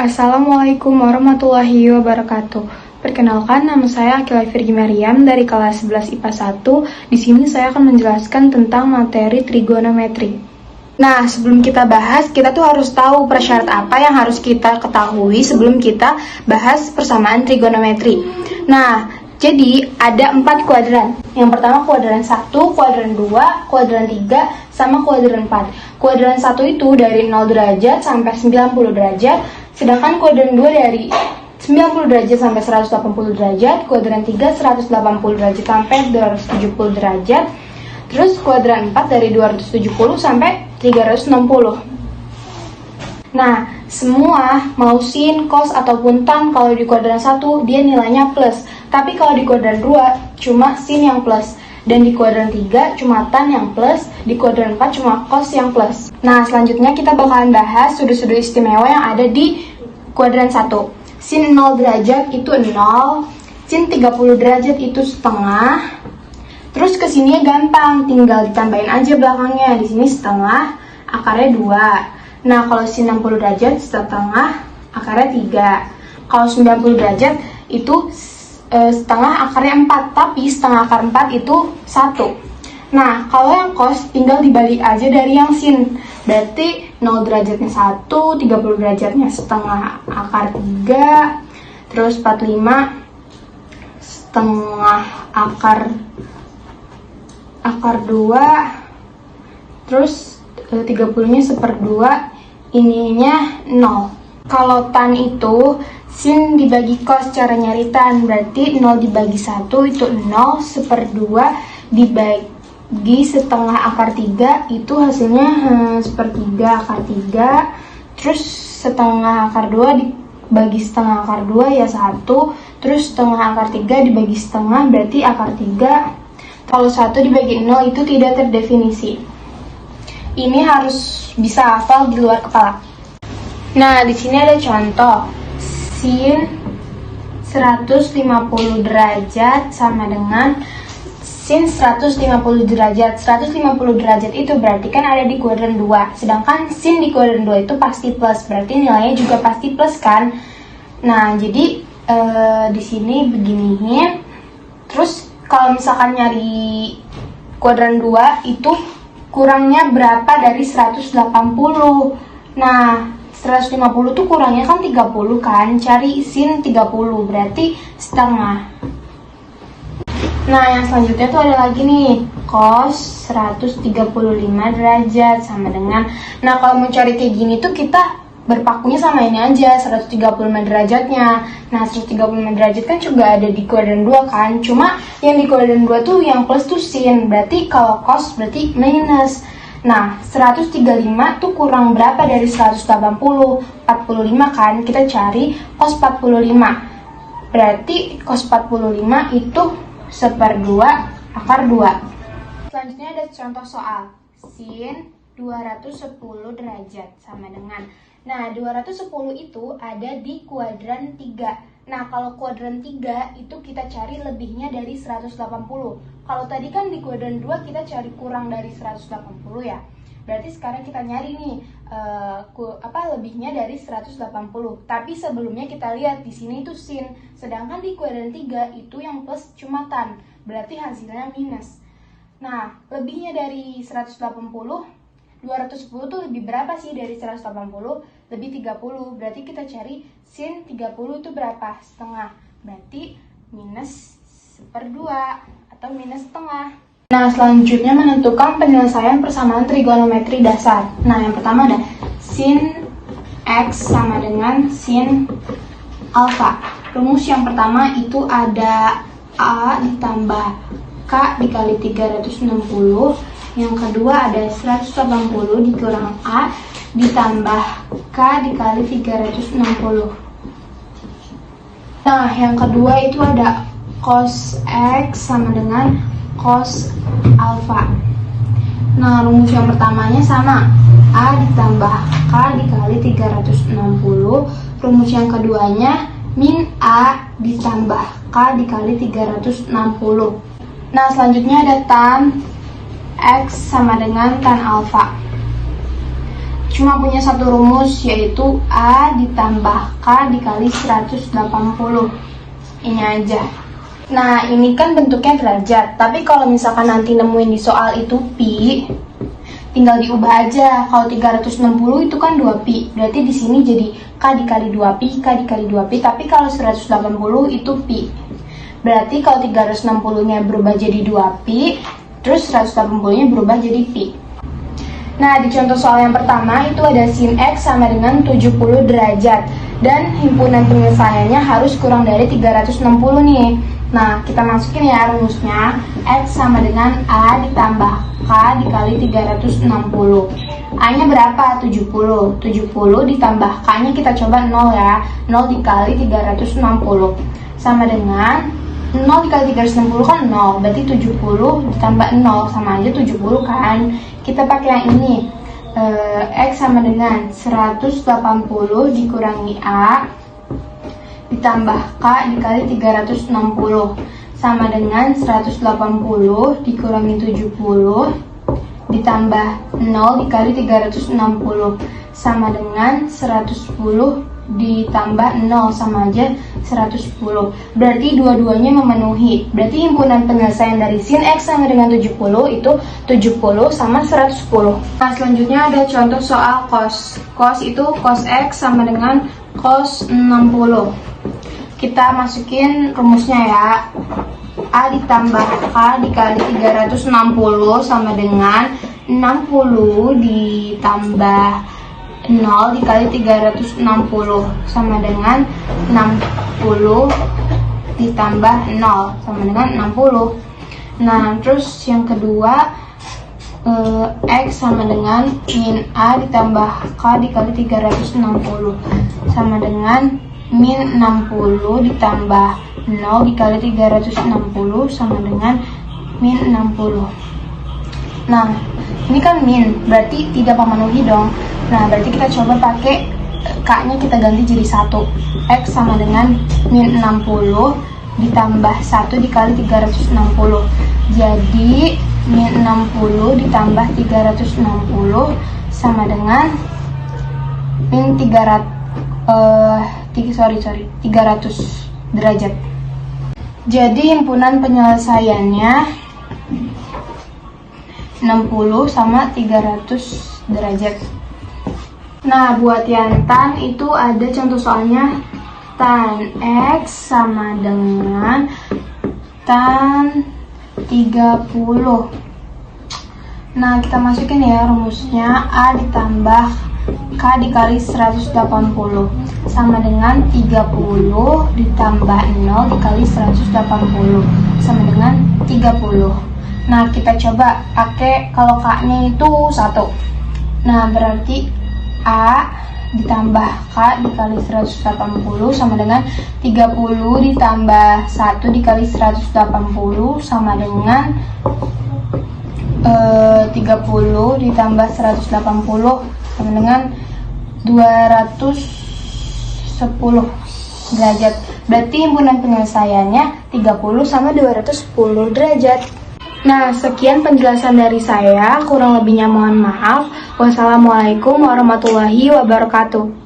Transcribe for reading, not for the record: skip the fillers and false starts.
Assalamualaikum warahmatullahi wabarakatuh. Perkenalkan, nama saya Akila Virgi Maryam dari kelas 11 IPA 1. Di sini saya akan menjelaskan tentang materi trigonometri. Nah, sebelum kita bahas, kita tuh harus tahu prasyarat apa yang harus kita ketahui sebelum kita bahas persamaan trigonometri. Nah, jadi ada 4 kuadran. Yang pertama kuadran 1, kuadran 2, kuadran 3, sama kuadran 4. Kuadran 1 itu dari 0 derajat sampai 90 derajat, sedangkan kuadran 2 dari 90 derajat sampai 180 derajat, kuadran 3 180 derajat sampai 270 derajat, terus kuadran 4 dari 270 sampai 360. Nah, semua mau sin, cos, ataupun tan, kalau di kuadran 1 dia nilainya plus. Tapi kalau di kuadran 2 cuma sin yang plus. Dan di kuadran 3 cuma tan yang plus, di kuadran 4 cuma cos yang plus. Nah, selanjutnya kita bakalan bahas sudut-sudut istimewa yang ada di kuadran 1. Sin 0 derajat itu 0, sin 30 derajat itu setengah. Terus kesini gampang, tinggal ditambahin aja belakangnya. Di sini setengah, akarnya 2. Nah, kalau sin 60 derajat setengah, akarnya 3. Kalau 90 derajat itu setengah akarnya 4, tapi setengah akar 4 itu 1. Nah, kalau yang cos tinggal dibalik aja dari yang sin. Berarti 0 derajatnya 1, 30 derajatnya setengah akar 3, terus 45 setengah akar 2, terus 30-nya 1/2, ininya 0. Kalau tan itu sin dibagi cos, cara nyari tan berarti 0 dibagi 1 itu 0, 1/2 dibagi setengah akar 3 itu hasilnya 1/3 akar 3, terus setengah akar 2 dibagi setengah akar 2 ya 1, terus setengah akar 3 dibagi setengah berarti akar 3. Kalau 1 dibagi 0 itu tidak terdefinisi. Ini harus bisa hafal di luar kepala. Nah, di sini ada contoh. Sin 150 derajat sama dengan sin 150 derajat. 150 derajat itu berarti kan ada di kuadran 2. Sedangkan sin di kuadran 2 itu pasti plus, berarti nilainya juga pasti plus kan. Nah, jadi di sini begini. Terus kalau misalkan nyari kuadran 2 itu kurangnya berapa dari 180. Nah, 150 tuh kurangnya kan 30 kan. Cari sin 30 berarti setengah. Nah, yang selanjutnya tuh ada lagi nih, cos 135 derajat sama dengan. Nah, kalau mau cari kayak gini tuh kita berpakunya sama ini aja, 135 derajatnya. Nah, 135 derajat kan juga ada di kuadran 2 kan. Cuma yang di kuadran 2 tuh yang plus tuh sin. Berarti kalau cos berarti minus. Nah, 135 tuh kurang berapa dari 180? 45 kan. Kita cari cos 45. Berarti cos 45 itu 1/2 akar 2. Selanjutnya ada contoh soal. Sin 210 derajat sama dengan. Nah, 210 itu ada di kuadran 3. Nah, kalau kuadran 3 itu kita cari lebihnya dari 180. Kalau tadi kan di kuadran 2 kita cari kurang dari 180 ya. Berarti sekarang kita nyari nih lebihnya dari 180. Tapi sebelumnya kita lihat di sini itu sin. Sedangkan di kuadran 3 itu yang plus cuma tan. Berarti hasilnya minus. Nah, lebihnya dari 180, 210 tuh lebih berapa sih dari 180? Lebih 30. Berarti kita cari sin 30 itu berapa? Setengah. Berarti minus 1/2 atau minus setengah. Nah, selanjutnya menentukan penyelesaian persamaan trigonometri dasar. Nah, yang pertama ada sin x sama dengan sin alfa. Rumus yang pertama itu ada A ditambah K dikali 360. Yang kedua ada 180 dikurang A ditambah K dikali 360. Nah, yang kedua itu ada cos X sama dengan cos alfa. Nah, rumus yang pertamanya sama. A ditambah K dikali 360. Rumus yang keduanya min A ditambah K dikali 360. Nah, selanjutnya ada tan X sama dengan tan alfa. cuma punya satu rumus, yaitu A ditambah K dikali 180. Ini aja. Nah, ini kan bentuknya derajat, tapi kalau misalkan nanti nemuin di soal itu pi, tinggal diubah aja. Kalau 360 itu kan 2pi, berarti di sini jadi K dikali 2pi, K dikali 2pi, tapi kalau 180 itu pi. Berarti kalau 360-nya berubah jadi 2pi, terus 180-nya berubah jadi pi. Nah, di contoh soal yang pertama itu ada sin X sama dengan 70 derajat. Dan himpunan penyelesaiannya harus kurang dari 360 nih. Nah, kita masukin ya rumusnya. X sama dengan A ditambah K dikali 360. A-nya berapa? 70. 70 ditambah K-nya kita coba 0 ya. 0 dikali 360. Sama dengan 0 dikali 360 kan 0, berarti 70 ditambah 0, sama aja 70 kan. Kita pakai yang ini, X sama dengan 180 dikurangi A ditambah K dikali 360, sama dengan 180 dikurangi 70 ditambah 0 dikali 360, sama dengan 110 ditambah 0, sama aja 110. Berarti dua-duanya memenuhi. Berarti himpunan penyelesaian dari sin X sama dengan 70 itu 70 sama 110. Nah, selanjutnya ada contoh soal cos. Cos itu cos X sama dengan cos 60. Kita masukin rumusnya ya. A ditambah K dikali 360 sama dengan 60 ditambah 0 dikali 360, sama dengan 60 ditambah 0, sama dengan 60. Nah, terus yang kedua, X sama dengan min A ditambah K dikali 360, sama dengan min 60 ditambah 0 dikali 360, sama dengan min 60. Nah, ini kan min, berarti tidak memenuhi dong. Nah, berarti kita coba pakai K-nya kita ganti jadi 1. X sama dengan min 60 ditambah 1 dikali 360. Jadi, min 60 ditambah 360 sama dengan min 300 derajat. Jadi, himpunan penyelesaiannya 60 sama 300 derajat. Nah, buat yang tan itu ada contoh soalnya tan X sama dengan tan 30. Nah, kita masukin ya rumusnya. A ditambah K dikali 180 sama dengan 30 ditambah 0 dikali 180 sama dengan 30. Nah, kita coba pakai kalau K-nya itu 1. Nah, berarti A ditambah K dikali 180 sama dengan 30 ditambah 1 dikali 180 sama dengan 30 ditambah 180 sama dengan 210 derajat. Berarti himpunan penyelesaiannya 30 sama 210 derajat. Nah, sekian penjelasan dari saya. Kurang lebihnya mohon maaf. Wassalamualaikum warahmatullahi wabarakatuh.